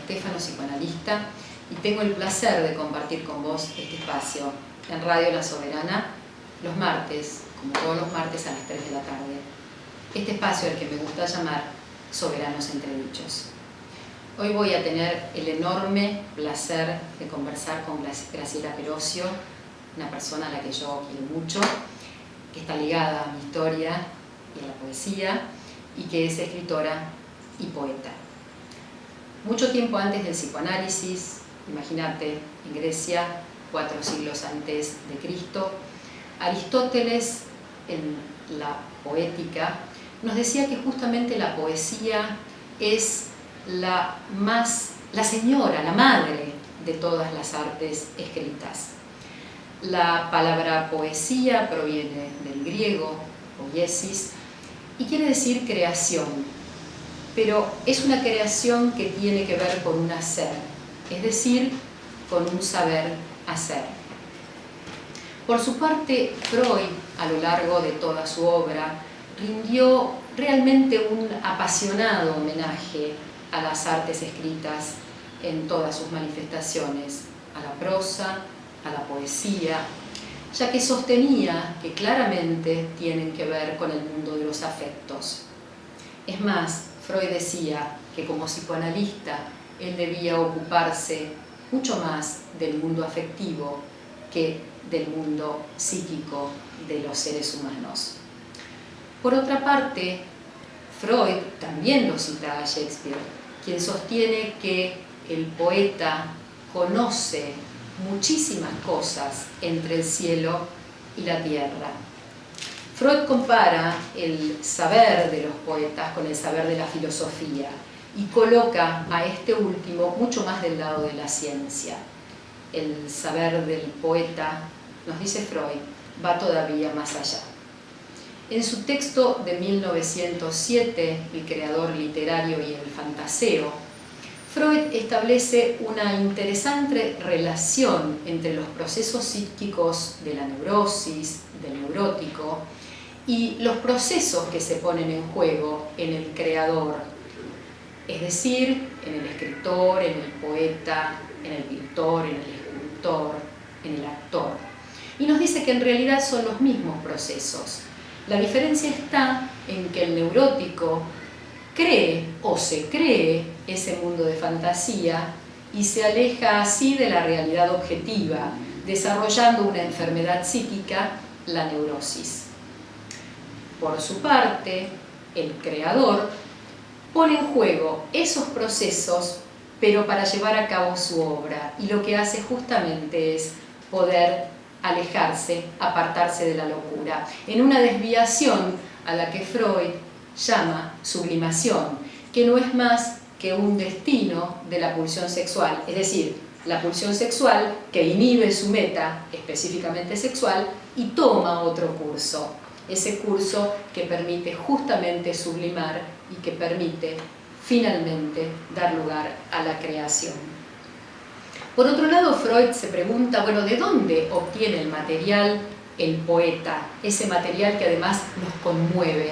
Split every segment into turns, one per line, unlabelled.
Stefano, psicoanalista, y tengo el placer de compartir con vos este espacio en Radio La Soberana, los martes, como todos los martes a las 3 de la tarde. Este espacio al que me gusta llamar Soberanos Entredichos. Hoy voy a tener el enorme placer de conversar con Graciela Perocio, una persona a la que yo quiero mucho, que está ligada a mi historia y a la poesía, y que es escritora y poeta. Mucho tiempo antes del psicoanálisis, imagínate, en Grecia, 4 siglos antes de Cristo, Aristóteles, en la Poética, nos decía que justamente la poesía es la señora, la madre de todas las artes escritas. La palabra poesía proviene del griego, poiesis, y quiere decir creación, pero es una creación que tiene que ver con un hacer, es decir, con un saber hacer. Por su parte, Freud, a lo largo de toda su obra, rindió realmente un apasionado homenaje a las artes escritas en todas sus manifestaciones, a la prosa, a la poesía, ya que sostenía que claramente tienen que ver con el mundo de los afectos. Es más, Freud decía que como psicoanalista él debía ocuparse mucho más del mundo afectivo que del mundo psíquico de los seres humanos. Por otra parte, Freud también lo cita a Shakespeare, quien sostiene que el poeta conoce muchísimas cosas entre el cielo y la tierra. Freud compara el saber de los poetas con el saber de la filosofía y coloca a este último mucho más del lado de la ciencia. El saber del poeta, nos dice Freud, va todavía más allá. En su texto de 1907, El creador literario y el fantaseo, Freud establece una interesante relación entre los procesos psíquicos de la neurosis, del neurótico, y los procesos que se ponen en juego en el creador, es decir, en el escritor, en el poeta, en el pintor, en el escultor, en el actor. Y nos dice que en realidad son los mismos procesos. La diferencia está en que el neurótico cree o se cree ese mundo de fantasía y se aleja así de la realidad objetiva, desarrollando una enfermedad psíquica, la neurosis. Por su parte, el creador pone en juego esos procesos, pero para llevar a cabo su obra, y lo que hace justamente es poder alejarse, apartarse de la locura, en una desviación a la que Freud llama sublimación, que no es más que un destino de la pulsión sexual, es decir, la pulsión sexual que inhibe su meta, específicamente sexual, y toma otro curso, ese curso que permite justamente sublimar y que permite finalmente dar lugar a la creación. Por otro lado, Freud se pregunta, bueno, ¿de dónde obtiene el material el poeta? Ese material que además nos conmueve.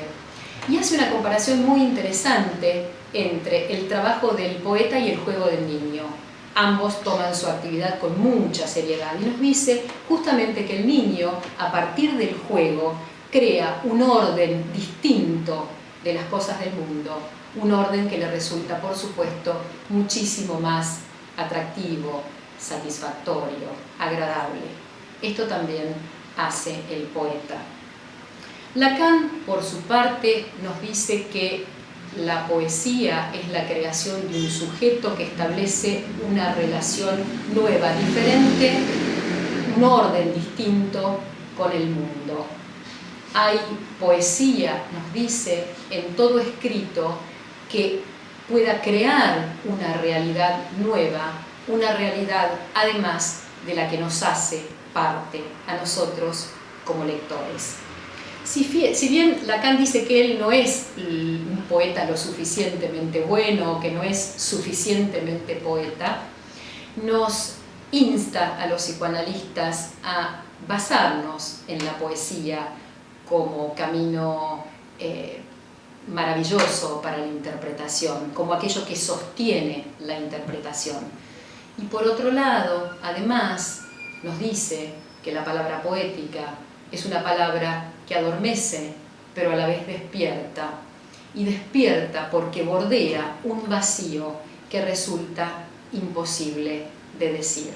Y hace una comparación muy interesante entre el trabajo del poeta y el juego del niño. Ambos toman su actividad con mucha seriedad y nos dice justamente que el niño, a partir del juego, crea un orden distinto de las cosas del mundo, un orden que le resulta, por supuesto, muchísimo más atractivo, satisfactorio, agradable. Esto también hace el poeta. Lacan, por su parte, nos dice que la poesía es la creación de un sujeto que establece una relación nueva, diferente, un orden distinto con el mundo. Hay poesía, nos dice, en todo escrito que pueda crear una realidad nueva, una realidad además de la que nos hace parte a nosotros como lectores. Si bien Lacan dice que él no es un poeta lo suficientemente bueno, que no es suficientemente poeta, nos insta a los psicoanalistas a basarnos en la poesía como camino maravilloso para la interpretación, como aquello que sostiene la interpretación. Y por otro lado, además, nos dice que la palabra poética es una palabra que adormece, pero a la vez despierta. Y despierta porque bordea un vacío que resulta imposible de decir.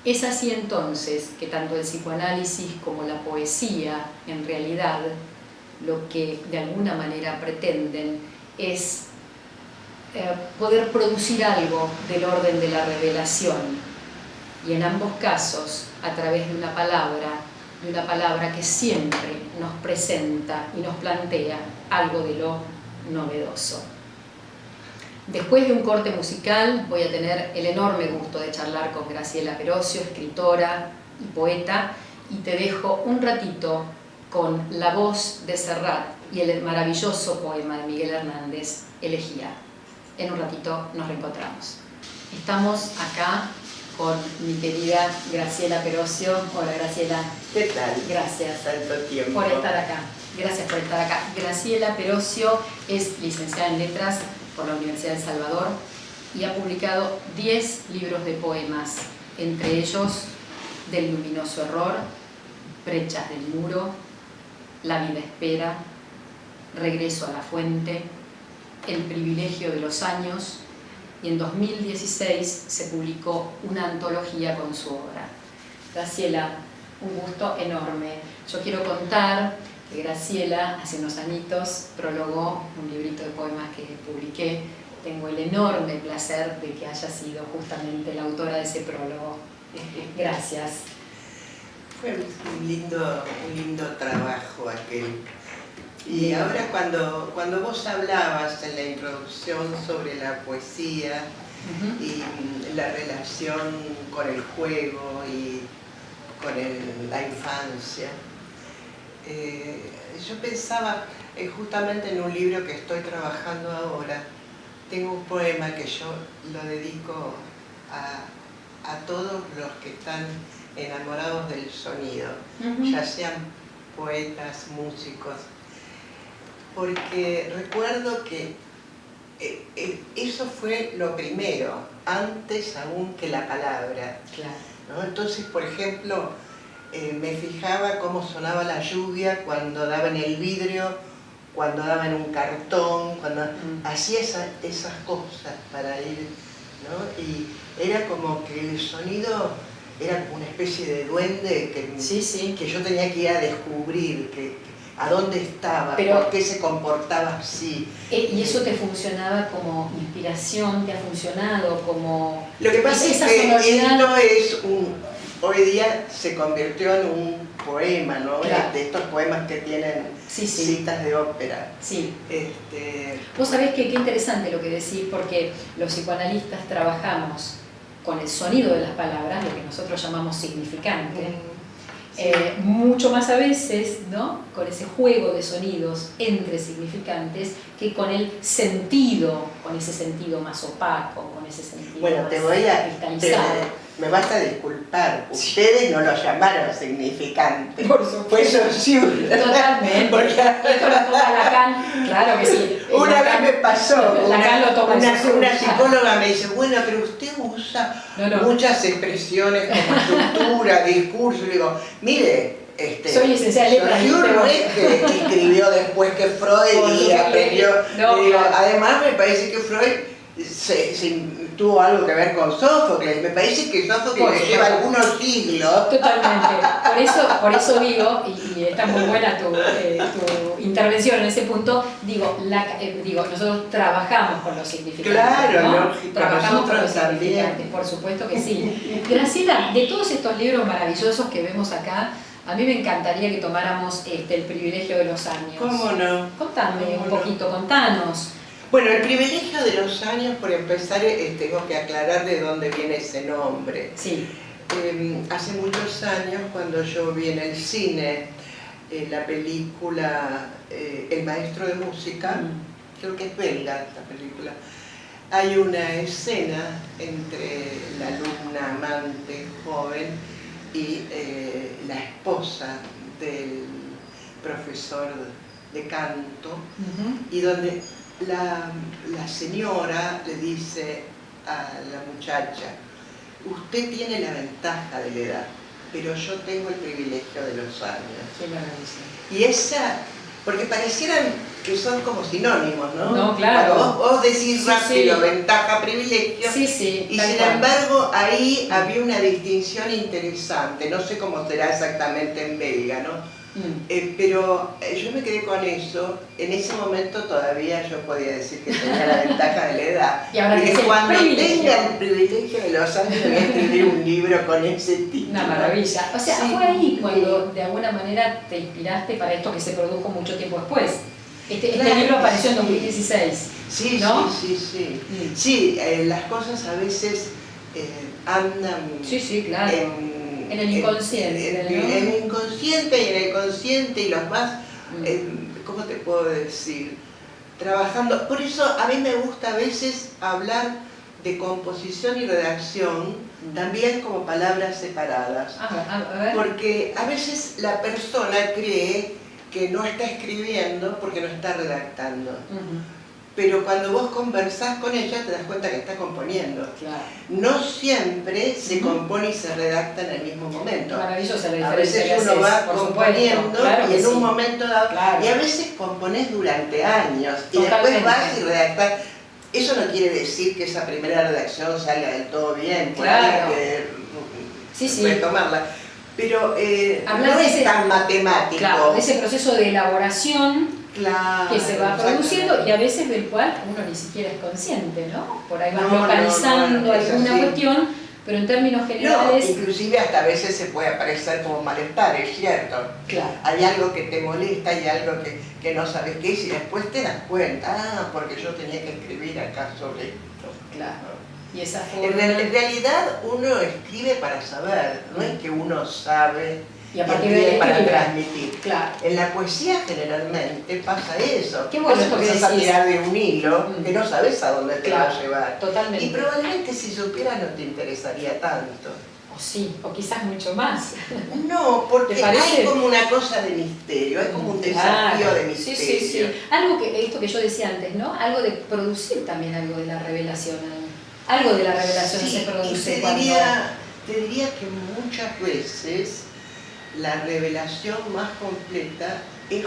Es así entonces que tanto el psicoanálisis como la poesía, en realidad, lo que de alguna manera pretenden es poder producir algo del orden de la revelación, y en ambos casos a través de una palabra que siempre nos presenta y nos plantea algo de lo novedoso. Después de un corte musical voy a tener el enorme gusto de charlar con Graciela Perocio, escritora y poeta, y te dejo un ratito con la voz de Serrat y el maravilloso poema de Miguel Hernández, Elegía. En un ratito nos reencontramos. Estamos acá con mi querida Graciela Perocio. Hola, Graciela.
¿Qué tal?
Gracias
Tanto tiempo.
por estar acá. Gracias por estar acá. Graciela Perocio es licenciada en Letras por la Universidad de El Salvador y ha publicado 10 libros de poemas, entre ellos Del luminoso error, Brechas del muro, La vida espera, Regreso a la fuente, El privilegio de los años, y en 2016 se publicó una antología con su obra. Graciela, un gusto enorme. Yo quiero contar que Graciela hace unos añitos prologó un librito de poemas que publiqué. Tengo el enorme placer de que haya sido justamente la autora de ese prólogo. Gracias.
Fue un lindo trabajo aquel. Y ahora cuando vos hablabas en la introducción sobre la poesía y la relación con el juego y con la infancia, yo pensaba justamente en un libro que estoy trabajando ahora. Tengo un poema que yo lo dedico a todos los que están enamorados del sonido, ya sean poetas, músicos, porque recuerdo que eso fue lo primero, antes aún que la palabra.
Claro.
¿No? Entonces, por ejemplo, me fijaba cómo sonaba la lluvia cuando daba en el vidrio, cuando daba en un cartón, cuando hacía esas cosas para ir, ¿no? Y era como que el sonido era como una especie de duende que yo tenía que ir a descubrir, a dónde estaba, por qué se comportaba así.
¿Y eso te funcionaba como inspiración? ¿Te ha funcionado como...?
Lo que pasa es que esto es hoy día se convirtió en un poema, ¿no?
Claro.
De estos poemas que tienen citas de ópera.
Sí. Vos sabés que qué interesante lo que decís, porque los psicoanalistas trabajamos con el sonido de las palabras, lo que nosotros llamamos significante, mucho más a veces, ¿no?, con ese juego de sonidos entre significantes, que con el sentido, con ese sentido más opaco, con ese sentido más cristalizado.
Me vas a disculpar, ustedes no lo llamaron significante.
Por supuesto.
Fue Saussure.
Totalmente. Esto lo toma Lacan, claro que sí.
Una vez me pasó,
Lacan lo toma
una psicóloga me dice, bueno, pero usted usa muchas expresiones como estructura, discurso. Y digo, mire,
soy licenciada en Letras.
Saussure no es que escribió después que Freud y aprendió. Digo, además me parece que Freud tuvo algo que ver con Sófocles. Me parece que Sófocles lleva algunos siglos.
Totalmente. Por eso digo, y está muy buena tu intervención en ese punto, digo, nosotros trabajamos con los significantes.
Claro,
¿no?
lógico.
Trabajamos con los
también.
significantes, por supuesto que sí. Graciela, de todos estos libros maravillosos que vemos acá, a mí me encantaría que tomáramos el privilegio de los años.
¿Cómo no?
Contame un poquito, contanos.
Bueno, el privilegio de los años, por empezar, tengo que aclarar de dónde viene ese nombre.
Sí.
Hace muchos años, cuando yo vi en el cine la película El maestro de música, creo que es belga esta película, hay una escena entre la alumna amante joven y la esposa del profesor de canto, y donde la señora le dice a la muchacha: usted tiene la ventaja de la edad, pero yo tengo el privilegio de los años.
Qué maravilla.
Y esa, porque parecieran que son como sinónimos, ¿no?
No, claro.
Cuando vos decís rápido,
sí.
ventaja, privilegio,
Sí, sí,
y
tal
sin
cual.
embargo ahí había una distinción interesante, no sé cómo será exactamente en belga, ¿no? Pero yo me quedé con eso. En ese momento todavía yo podía decir que tenía la ventaja de la edad.
Y ahora
que
que
cuando
privilegio.
tenga el privilegio de los años voy a escribir un libro con ese título.
Una maravilla. O sea,
Sí,
fue ahí
sí.
cuando de alguna manera te inspiraste para esto que se produjo mucho tiempo después. Este
Claro,
libro apareció en
sí.
2016.
Sí,
¿no?
sí. Sí, las cosas a veces andan
Sí, claro. En el inconsciente, ¿no?
en el inconsciente y en el consciente, y los vas, ¿cómo te puedo decir? Trabajando. Por eso a mí me gusta a veces hablar de composición y redacción también como palabras separadas.
A ver.
Porque a veces la persona cree que no está escribiendo porque no está redactando. Pero cuando vos conversás con ella te das cuenta que está componiendo.
Claro.
No siempre se compone y se redacta en el mismo momento.
Maravillosa la
A
diferencia.
veces uno va componiendo
claro
y en
sí.
un momento dado,
Claro.
y a veces componés durante años y
Totalmente.
después vas y redactás. Eso no quiere decir que esa primera redacción salga del todo bien,
Claro.
Hay que retomarla. Pero
Hablar
no
de
es
ese,
tan matemático.
Claro, de ese proceso de elaboración que se va produciendo y a veces del cual uno ni siquiera es consciente, ¿no? Por ahí vas localizando alguna cuestión, pero en términos generales...
No, inclusive hasta a veces se puede aparecer como malestar, es cierto.
Claro.
Hay algo que te molesta, hay algo que no sabes qué es y después te das cuenta, porque yo tenía que escribir acá sobre esto.
Claro. Y esa forma...
En realidad uno escribe para saber, no es que uno sabe
y a partir de ahí
para transmitir.
Claro.
En la poesía generalmente pasa eso.
Qué bueno esto que
vas a tirar de un hilo que no sabes a dónde te va a llevar.
Totalmente.
Y probablemente si supieras no te interesaría tanto.
O sí, o quizás mucho más.
No, porque hay como una cosa de misterio, hay como un desafío de misterio.
Sí. Algo que, esto que yo decía antes, ¿no? Algo de producir también algo de la revelación. Algo de la revelación se produce
te
cuando...
te diría que muchas veces la revelación más completa es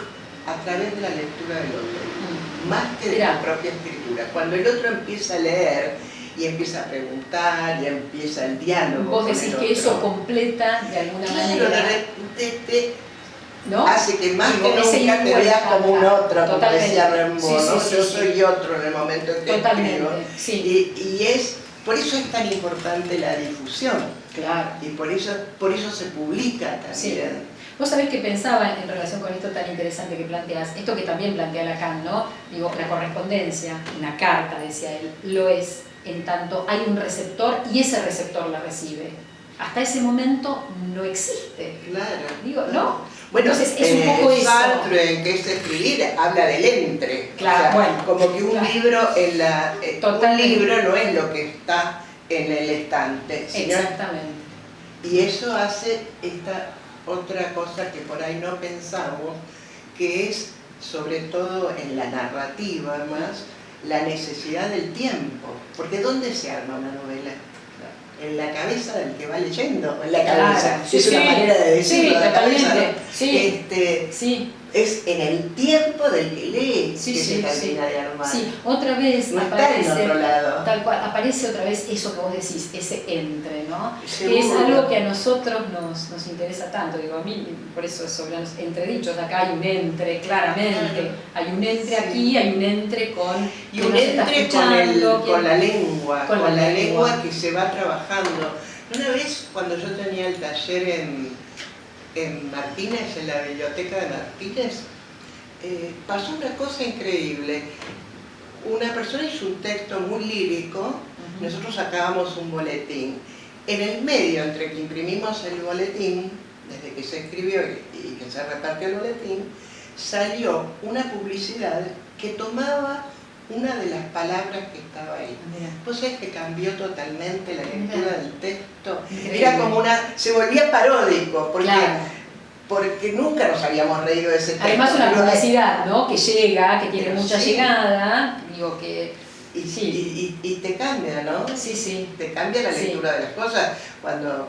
a través de la lectura del otro, más que de la propia escritura. Cuando el otro empieza a leer y empieza a preguntar y empieza el diálogo.
Vos decís que eso completa de alguna manera.
De repente
¿no?
hace que más que nunca te veas como un otro, como decía Rimbaud, ¿no? Yo soy otro en el momento en que escribo. Y es, por eso es tan importante la difusión.
Claro.
Y por eso se publica también.
Sí. Vos sabés que pensaba en relación con esto tan interesante que planteás, esto que también plantea Lacan, ¿no? Digo, la correspondencia, una carta, decía él, lo es en tanto hay un receptor y ese receptor la recibe. Hasta ese momento no existe.
Claro.
Digo, ¿no?
Bueno,
entonces es un poco eso.
Sartre, en que es escribir, habla del entre.
Claro,
o sea,
bueno.
Como que un libro un libro no es lo que está en el estante.
Exactamente.
Y eso hace esta otra cosa que por ahí no pensamos, que es, sobre todo en la narrativa más, la necesidad del tiempo. Porque ¿dónde se arma una novela? En la cabeza del que va leyendo, en la cabeza, es una manera de decirlo, la cabeza, ¿no? Es en el tiempo del que lee que se termina de armar.
Sí, otra vez
no
aparece,
está en otro lado.
Tal cual, aparece otra vez eso que vos decís, ese entre, ¿no?
Seguro.
Que es algo que a nosotros nos interesa tanto. Digo, a mí, por eso sobre los entredichos, acá hay un entre, claramente. Hay un entre aquí, hay un entre con...
Y un entre con la lengua, con la lengua que se va trabajando. Una vez, cuando yo tenía el taller en Martínez, en la biblioteca de Martínez, pasó una cosa increíble. Una persona hizo un texto muy lírico, nosotros sacábamos un boletín. En el medio, entre que imprimimos el boletín, desde que se escribió y que se repartió el boletín, salió una publicidad que tomaba una de las palabras que estaba ahí. Vos sabés que cambió totalmente la lectura del texto. Era como se volvía paródico, porque porque nunca nos habíamos reído de ese texto.
Además una publicidad, ¿no? Que llega, que tiene mucha
sí.
llegada, digo que...
Y te cambia, ¿no?
Sí, sí.
Te cambia la lectura de las cosas. Cuando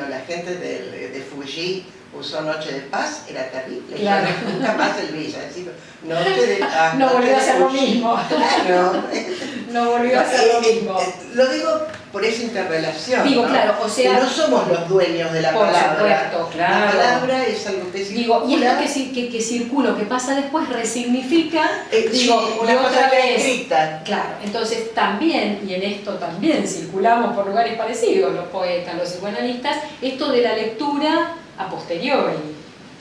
la gente de Fuji usó Noche de Paz, era terrible.
Claro.
Yo nunca más el Villa. Noche de Paz.
No volvió a hacer lo mismo.
Claro.
No volvió a hacer lo mismo.
Lo digo por esa interrelación.
Digo,
¿no?
claro, o sea...
Que no somos los dueños de la
por
palabra.
supuesto, claro.
La palabra es algo que circula.
Digo, y esto que circula, que pasa después, resignifica,
digo, una cosa escrita.
Claro, entonces también, y en esto también circulamos por lugares parecidos, los poetas, los psicoanalistas, esto de la lectura a posteriori,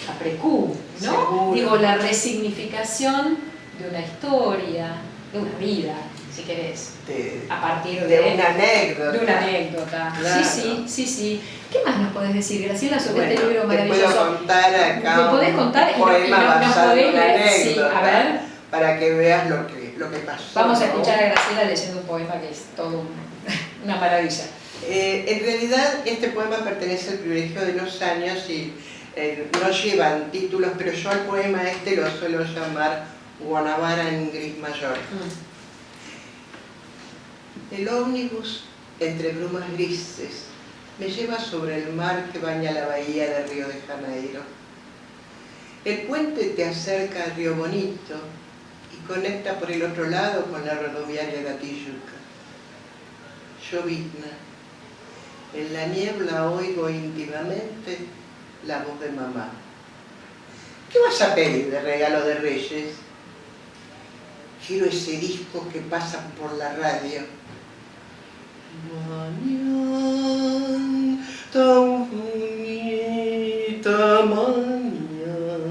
a precu, ¿no?
Seguro.
Digo, la resignificación de una historia, de una vida, si querés, a partir de
una anécdota.
De una anécdota.
Claro.
Sí. ¿Qué más nos podés decir, Graciela, sobre este libro
Te
maravilloso?
puedo contar acá
¿Me podés contar?
un poema basado en una anécdota,
sí, a ver.
para que veas lo que pasó.
Vamos a
¿no?
escuchar a Graciela leyendo un poema que es todo una maravilla.
En realidad este poema pertenece al privilegio de los años y no llevan títulos, pero yo al poema este lo suelo llamar Guanabara en gris mayor. El ómnibus entre brumas grises me lleva sobre el mar que baña la bahía de Río de Janeiro. El puente te acerca a Río Bonito y conecta por el otro lado con la rodoviaria de Tijuca. Llovizna. En la niebla oigo íntimamente la voz de mamá. ¿Qué vas a pedir de regalo de Reyes? Quiero ese disco que pasa por la radio. Mañana, tan bonita mañana,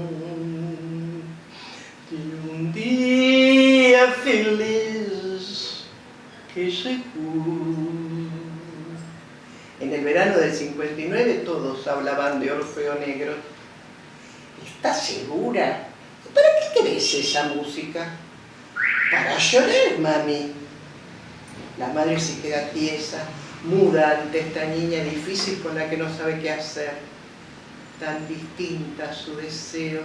de un día feliz que llegó. En el verano del 59 todos hablaban de Orfeo Negro. ¿Estás segura? ¿Para qué querés esa música? Para llorar, mami. La madre se queda tiesa, muda ante esta niña difícil con la que no sabe qué hacer. Tan distinta a su deseo.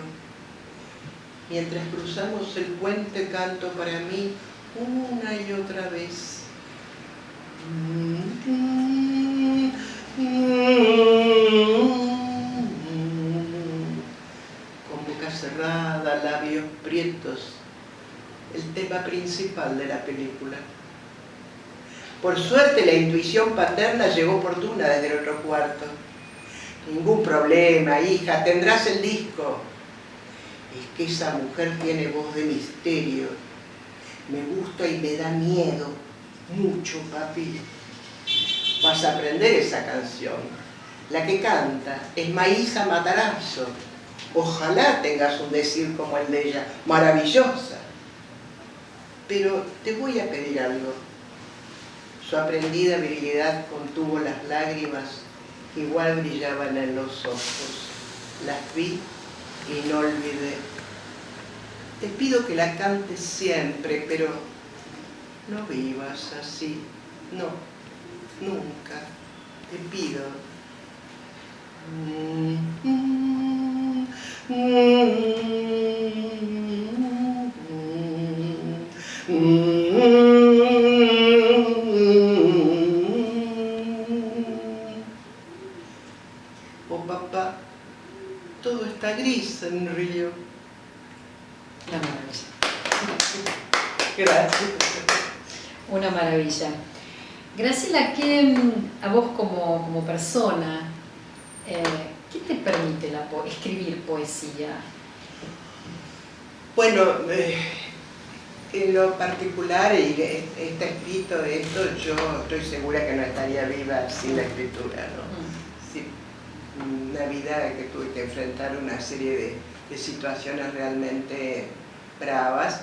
Mientras cruzamos el puente canto para mí una y otra vez. Con boca cerrada, labios prietos, el tema principal de la película. Por suerte la intuición paterna llegó oportuna desde el otro cuarto. Ningún problema, hija, tendrás el disco. Es que esa mujer tiene voz de misterio. Me gusta y me da miedo. Mucho, papi. Vas a aprender esa canción. La que canta es Maísa Matarazzo. Ojalá tengas un decir como el de ella. Maravillosa. Pero te voy a pedir algo. Su aprendida virilidad contuvo las lágrimas que igual brillaban en los ojos. Las vi y no olvidé. Te pido que la cantes siempre, pero no vivas así. No, nunca. Te pido. Oh papá, todo está gris en Río.
Una maravilla.
Gracias.
Una maravilla. Graciela, ¿qué, a vos como persona, qué te permite escribir poesía?
Bueno, en lo particular, y está escrito esto, yo estoy segura que no estaría viva sin la escritura, ¿no? Sí, una vida que tuve que enfrentar una serie de situaciones realmente bravas.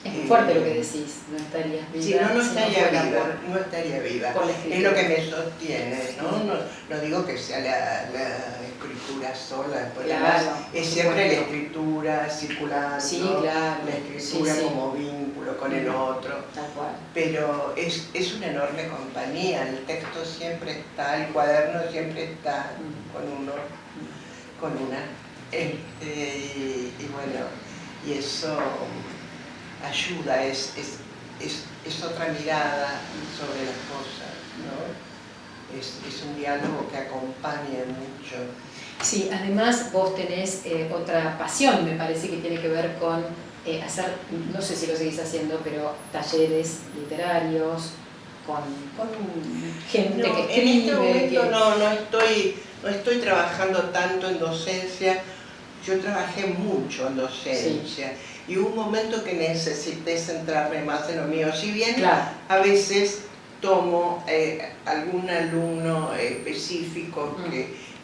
Es muy fuerte lo que decís, no estarías viva.
Sí, no
si
estaría
fuera
viva, no estaría viva.
por la
Es
escritura.
lo que me sostiene, ¿no? No digo que sea la escritura sola, porque
Claro,
además
por
es siempre la
supuesto.
escritura circulando,
Sí, claro.
la escritura
Sí, sí.
como vínculo con el otro.
Tal cual.
Pero es una enorme compañía, el texto siempre está, el cuaderno siempre está con uno. con una. Y bueno, y eso ayuda, es otra mirada sobre las cosas, ¿no? Es un diálogo que acompaña mucho.
Sí, además vos tenés otra pasión, me parece que tiene que ver con hacer, no sé si lo seguís haciendo, pero talleres literarios, con gente que escribe.
En este momento no estoy trabajando tanto en docencia. Yo trabajé mucho en docencia, sí, y hubo un momento que necesité centrarme más en lo mío. Si bien claro, a veces tomo algún alumno específico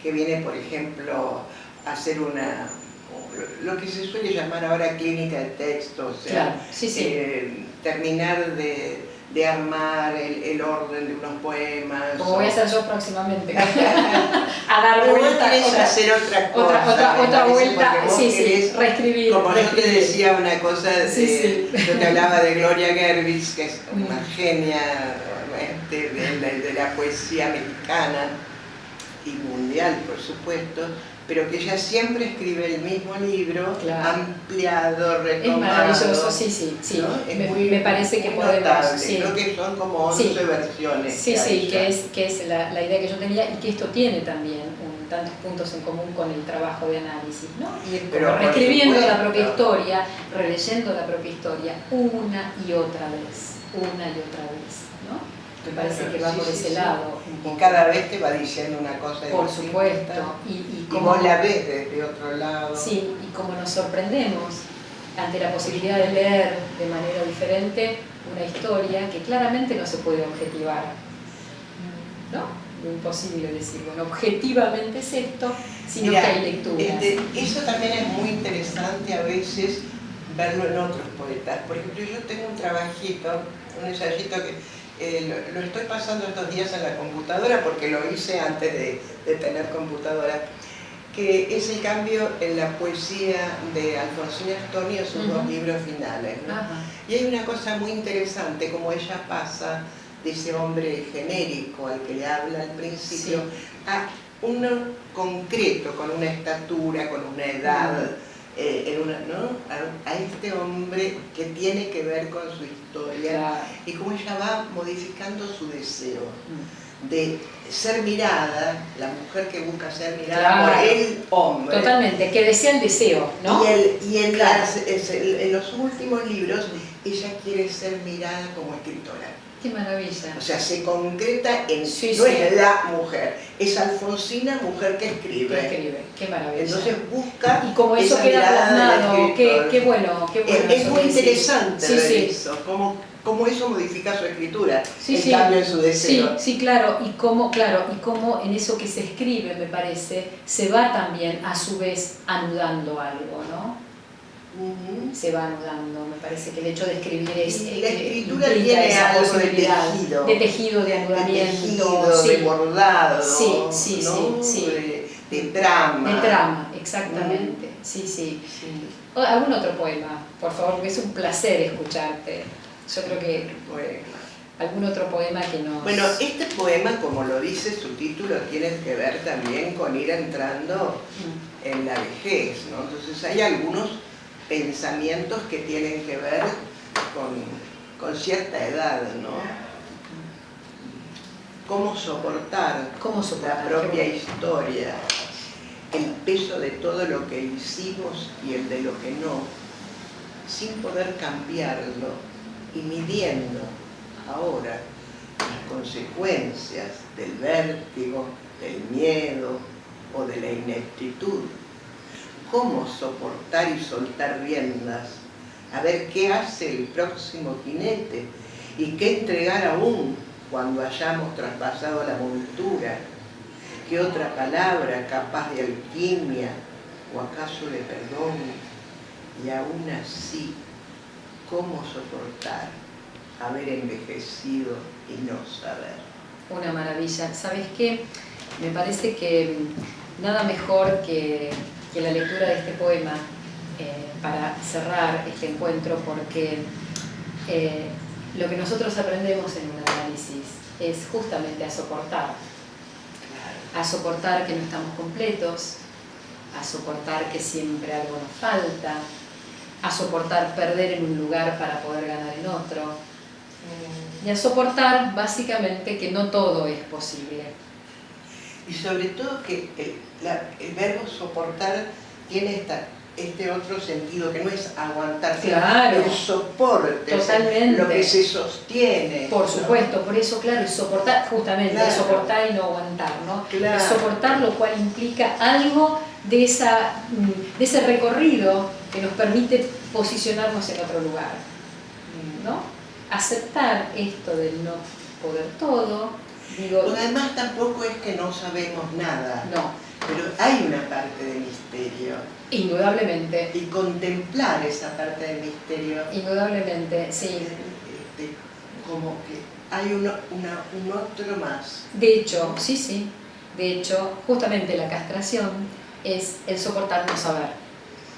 que viene, por ejemplo, a hacer lo que se suele llamar ahora clínica de texto, o sea, claro, sí, sí. Terminar de armar el orden de unos poemas.
Como voy a hacer yo próximamente. A dar vuelta.
Querés hacer otra cosa.
Otra vuelta, sí, sí, reescribir.
Como yo te decía una cosa, sí. Yo te hablaba de Gloria Gervitz, que es una genia de la poesía mexicana y mundial, por supuesto, pero que ella siempre escribe el mismo libro, claro, ampliado, retomado.
Es maravilloso, sí, sí, sí. ¿No? Me parece que podemos...
Notable.
Sí.
Creo que son como 11 versiones.
Sí, sí, que es la idea que yo tenía, y que esto tiene también tantos puntos en común con el trabajo de análisis, ¿no? Ir reescribiendo la propia historia, releyendo la propia historia una y otra vez, ¿no? Me parece que va por ese lado.
Y cada vez te va diciendo una cosa
por supuesto.
Y vos la ves desde otro lado.
Sí, y como nos sorprendemos ante la posibilidad de leer de manera diferente una historia que claramente no se puede objetivar, ¿no? Imposible decir, bueno, objetivamente es esto, sino que hay lecturas.
Eso también es muy interesante a veces verlo en otros poetas. Por ejemplo, yo tengo un trabajito, un ensayito que lo estoy pasando estos días en la computadora porque lo hice antes de tener computadora, que es el cambio en la poesía de Alfonsina Storni, sus dos libros finales, ¿no? Y hay una cosa muy interesante, como ella pasa de ese hombre genérico al que le habla al principio, sí, a uno concreto, con una estatura, con una edad, ¿no? A este hombre que tiene que ver con su historia, claro, y cómo ella va modificando su deseo de ser mirada, la mujer que busca ser mirada, claro, por el hombre.
Totalmente, que desea el deseo, ¿no?
Y
claro,
en los últimos libros ella quiere ser mirada como escritora.
¡Qué maravilla!
O sea, se concreta en... no es la mujer, es Alfonsina, mujer que escribe.
Que escribe, qué maravilla.
Entonces busca...
Y como eso queda plasmado, qué bueno.
Es muy interesante ver eso, cómo eso modifica su escritura, el cambio en su deseo.
Sí, claro, y cómo en eso que se escribe, me parece, se va también a su vez anudando algo, ¿no? Se va anudando, me parece que el hecho de escribir es...
La escritura tiene algo de tejido,
de anudamiento,
de bordado,
sí,
¿no?
Sí.
De trama.
De trama, exactamente, sí. ¿Algún otro poema? Por favor, porque es un placer escucharte. Yo creo que... ¿Algún otro poema que nos...?
Bueno, este poema, como lo dice su título, tiene que ver también con ir entrando en la vejez, ¿no? Entonces hay algunos pensamientos que tienen que ver con cierta edad, ¿no? Cómo soportar la propia historia, el peso de todo lo que hicimos y el de lo que no, sin poder cambiarlo y midiendo ahora las consecuencias del vértigo, del miedo o de la ineptitud. Cómo soportar y soltar riendas, a ver qué hace el próximo jinete y qué entregar aún cuando hayamos traspasado la montura, qué otra palabra capaz de alquimia o acaso de perdón, y aún así, cómo soportar haber envejecido y no saber.
Una maravilla. ¿Sabes qué? Me parece que nada mejor que la lectura de este poema para cerrar este encuentro, porque lo que nosotros aprendemos en un análisis es justamente a soportar que no estamos completos, a soportar que siempre algo nos falta, a soportar perder en un lugar para poder ganar en otro, y a soportar básicamente que no todo es posible.
Y sobre todo que el verbo soportar tiene este otro sentido, que no es aguantar,
claro,
el soporte,
totalmente,
lo que se sostiene.
Por supuesto, ¿no? Por eso, claro, es soportar, justamente,
claro,
es soportar y no aguantar, ¿no?
Claro.
Es soportar, lo cual implica algo de ese recorrido que nos permite posicionarnos en otro lugar, ¿no? Aceptar esto del no poder todo, digo...
Porque además tampoco es que no sabemos nada.
No.
Pero hay una parte de misterio.
Indudablemente.
Y contemplar esa parte del misterio.
Indudablemente, sí.
Como que hay un otro más.
De hecho, sí. De hecho, justamente la castración es el soportar no saber.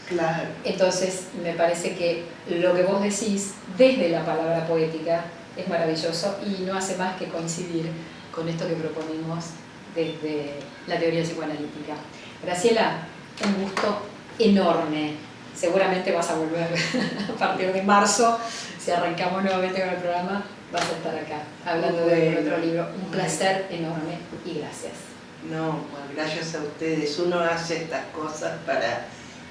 Claro.
Entonces, me parece que lo que vos decís desde la palabra poética es maravilloso y no hace más que coincidir con esto que proponemos desde la teoría psicoanalítica. Graciela, un gusto enorme. Seguramente vas a volver a partir de marzo, si arrancamos nuevamente con el programa, vas a estar acá hablando de otro libro. Un placer enorme y gracias.
No, pues gracias a ustedes. Uno hace estas cosas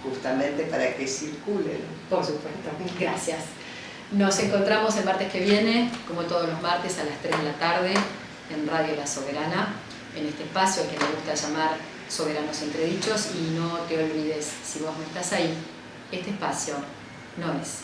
justamente para que circulen.
Por supuesto, gracias. Nos encontramos el martes que viene, como todos los martes a las 3 de la tarde, en Radio La Soberana, en este espacio que me gusta llamar Soberanos Entredichos, y no te olvides, si vos no estás ahí, este espacio no es